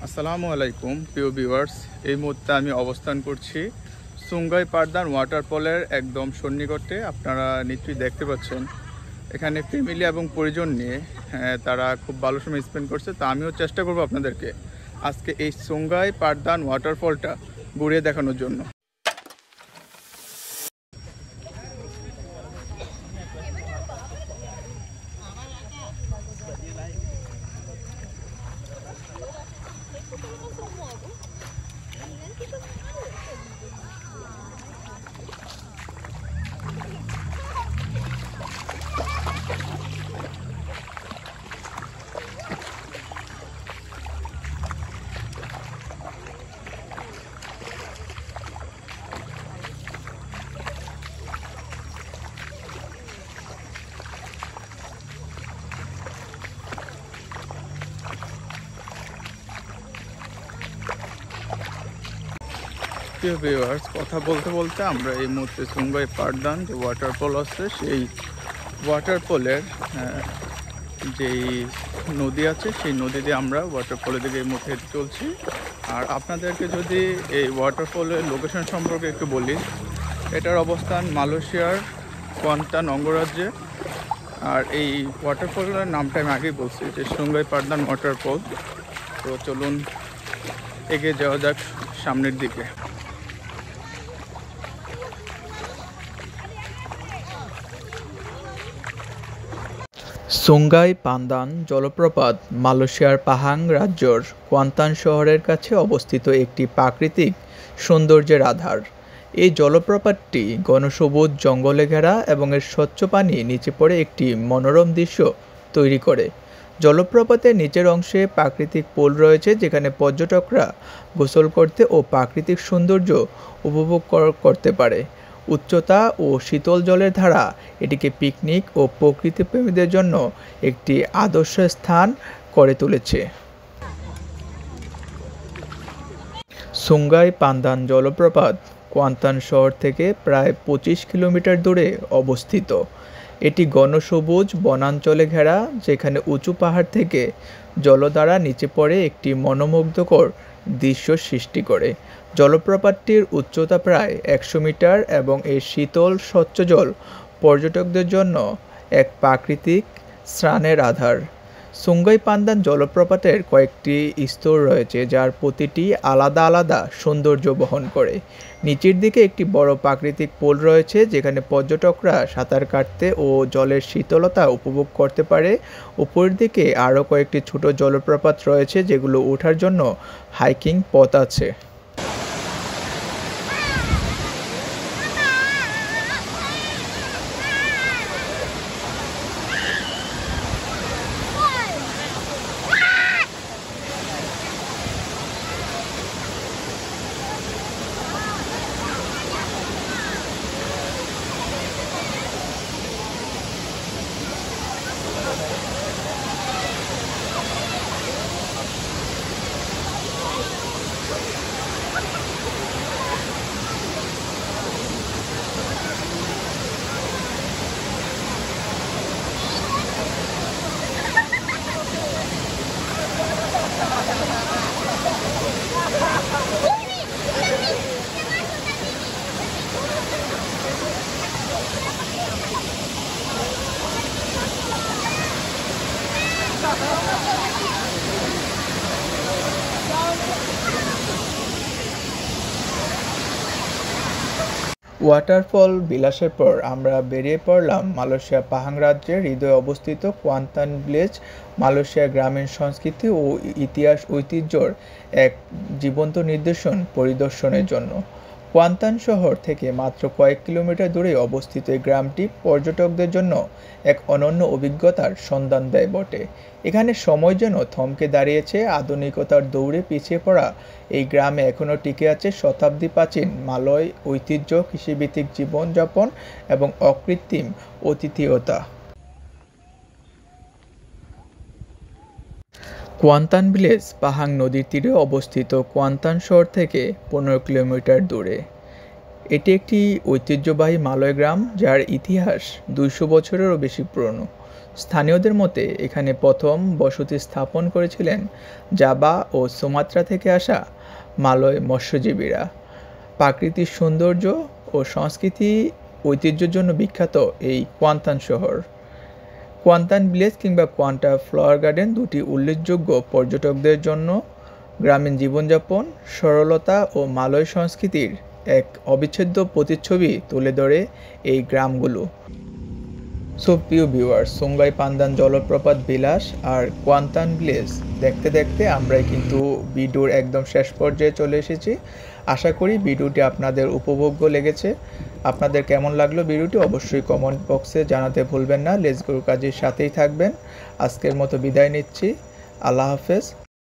আসসালামু আলাইকুম প্রিয় ভিউয়ার্স। এই মুহূর্তে আমি অবস্থান করছি সুঙ্গাই পারদান ওয়াটারফলের একদম সন্নিকটে। আপনারা নিশ্চয়ই দেখতে পাচ্ছেন এখানে ফ্যামিলি এবং পরিজন নিয়ে তারা খুব ভালো সময় স্পেন্ড করছে। তা আমিও চেষ্টা করব আপনাদেরকে আজকে এই সুঙ্গাই পারদান ওয়াটারফলটা ঘুরিয়ে দেখানোর জন্য। প্রিয় ভিউয়ার্স, কথা বলতে বলতে আমরা এই মুহূর্তে সুঙ্গাই পারদান যে ওয়াটারফল আছে সেই ওয়াটারফলের যেই নদী আছে সেই নদী দিয়ে আমরা ওয়াটারফলের দিকে এই মুহূর্তে হেঁটে চলছি। আর আপনাদেরকে যদি এই ওয়াটারফলের লোকেশন সম্পর্কে একটু বলি, এটার অবস্থান মালয়েশিয়ার কুয়ান্তান অঙ্গরাজ্যে। আর এই ওয়াটারফলের নামটা আমি আগেই বলছি যে সুঙ্গাই পারদান ওয়াটারফল। তো চলুন এগিয়ে যাওয়া যাক সামনের দিকে। সুঙ্গাই পান্দান জলপ্রপাত মালয়েশিয়ার পাহাং রাজ্যর কুয়ান্তান শহরের কাছে অবস্থিত একটি প্রাকৃতিক সৌন্দর্যের আধার। এই জলপ্রপাতটি ঘনসবুজ জঙ্গলে ঘেরা এবং এর স্বচ্ছ পানি নিচে পড়ে একটি মনোরম দৃশ্য তৈরি করে। জলপ্রপাতের নিচের অংশে প্রাকৃতিক পুল রয়েছে, যেখানে পর্যটকরা গোসল করতে ও প্রাকৃতিক সৌন্দর্য উপভোগ করতে পারে। উচ্চতা ও শীতল জলের ধারা এটিকে পিকনিক ও প্রকৃতিপ্রেমীদের জন্য একটি আদর্শ স্থান করে তুলেছে। সুঙ্গাই পান্দান জলপ্রপাত কুয়ান্তান শহর থেকে প্রায় 25 কিলোমিটার দূরে অবস্থিত। এটি ঘনসবুজ বনাঞ্চলে ঘেরা, যেখানে উঁচু পাহাড় থেকে জলধারা নিচে পড়ে একটি মনোমুগ্ধকর দৃশ্য সৃষ্টি করে। জলপ্রপাতটির উচ্চতা প্রায় 100 মিটার এবং এর শীতল স্বচ্ছ জল পর্যটকদের জন্য এক প্রাকৃতিক স্নানের আধার। সুঙ্গাই পান্দান জলপ্রপাতের কয়েকটি স্তর রয়েছে, যার প্রতিটি আলাদা আলাদা সৌন্দর্য বহন করে। নিচের দিকে একটি বড় প্রাকৃতিক পুল রয়েছে, যেখানে পর্যটকরা সাঁতার কাটতে ও জলের শীতলতা উপভোগ করতে পারে। উপরের দিকে আরও কয়েকটি ছোট জলপ্রপাত রয়েছে, যেগুলো ওঠার জন্য হাইকিং পথ আছে। ওয়াটারফল বিলাসের পর আমরা বেরিয়ে পড়লাম মালয়েশিয়া পাহাং রাজ্যের হৃদয়ে অবস্থিত কুয়ান্তান ভিলেজ। মালয়েশিয়ার গ্রামীণ সংস্কৃতি ও ইতিহাস ঐতিহ্যর এক জীবন্ত নিদর্শন পরিদর্শনের জন্য। কুয়ান্তান শহর থেকে মাত্র কয়েক কিলোমিটার দূরে অবস্থিত এই গ্রামটি পর্যটকদের জন্য এক অনন্য অভিজ্ঞতার সন্ধান দেয় বটে। এখানে সময় যেন থমকে দাঁড়িয়েছে। আধুনিকতার দৌড়ে পিছিয়ে পড়া এই গ্রামে এখনও টিকে আছে শতাব্দী প্রাচীন মালয় ঐতিহ্য, কৃষিভিত্তিক জীবনযাপন এবং অকৃত্রিম অতিথিয়তা। কুয়ান্তান ভিলেজ পাহাং নদীর তীরে অবস্থিত কুয়ান্তান শহর থেকে 15 কিলোমিটার দূরে। এটি একটি ঐতিহ্যবাহী মালয় গ্রাম, যার ইতিহাস 200 বছরেরও বেশি পুরনো। স্থানীয়দের মতে এখানে প্রথম বসতি স্থাপন করেছিলেন জাভা ও সুমাত্রা থেকে আসা মালয় মৎস্যজীবীরা। প্রাকৃতিক সৌন্দর্য ও সংস্কৃতি ঐতিহ্যের জন্য বিখ্যাত এই কোয়ান্তান শহর। কোয়ান্তান ভিলেজ কিংবা কোয়ান্টা ফ্লাওয়ার গার্ডেন দুটি উল্লেখযোগ্য পর্যটকদের জন্য গ্রামীণ জীবনযাপন, সরলতা ও মালয় সংস্কৃতির এক অবিচ্ছেদ্য প্রতিচ্ছবি তুলে ধরে এই গ্রামগুলো। সো প্রিয় ভিউয়ার্স, সুংগাই পান্দান জলপ্রপাত বিলাস আর কোয়ান্তান ভিলেজ দেখতে দেখতে আমরাই কিন্তু ভিডিওর একদম শেষ পর্যায়ে চলে এসেছি। আশা করি ভিডিওটি আপনাদের উপভোগ্য লেগেছে। আপনাদের কেমন লাগলো ভিডিওটি অবশ্যই কমেন্ট বক্সে জানাতে ভুলবেন না। লেটস গো কাজের সাথেই থাকবেন। আজকের মতো বিদায় নিচ্ছি। আল্লাহ হাফেজ।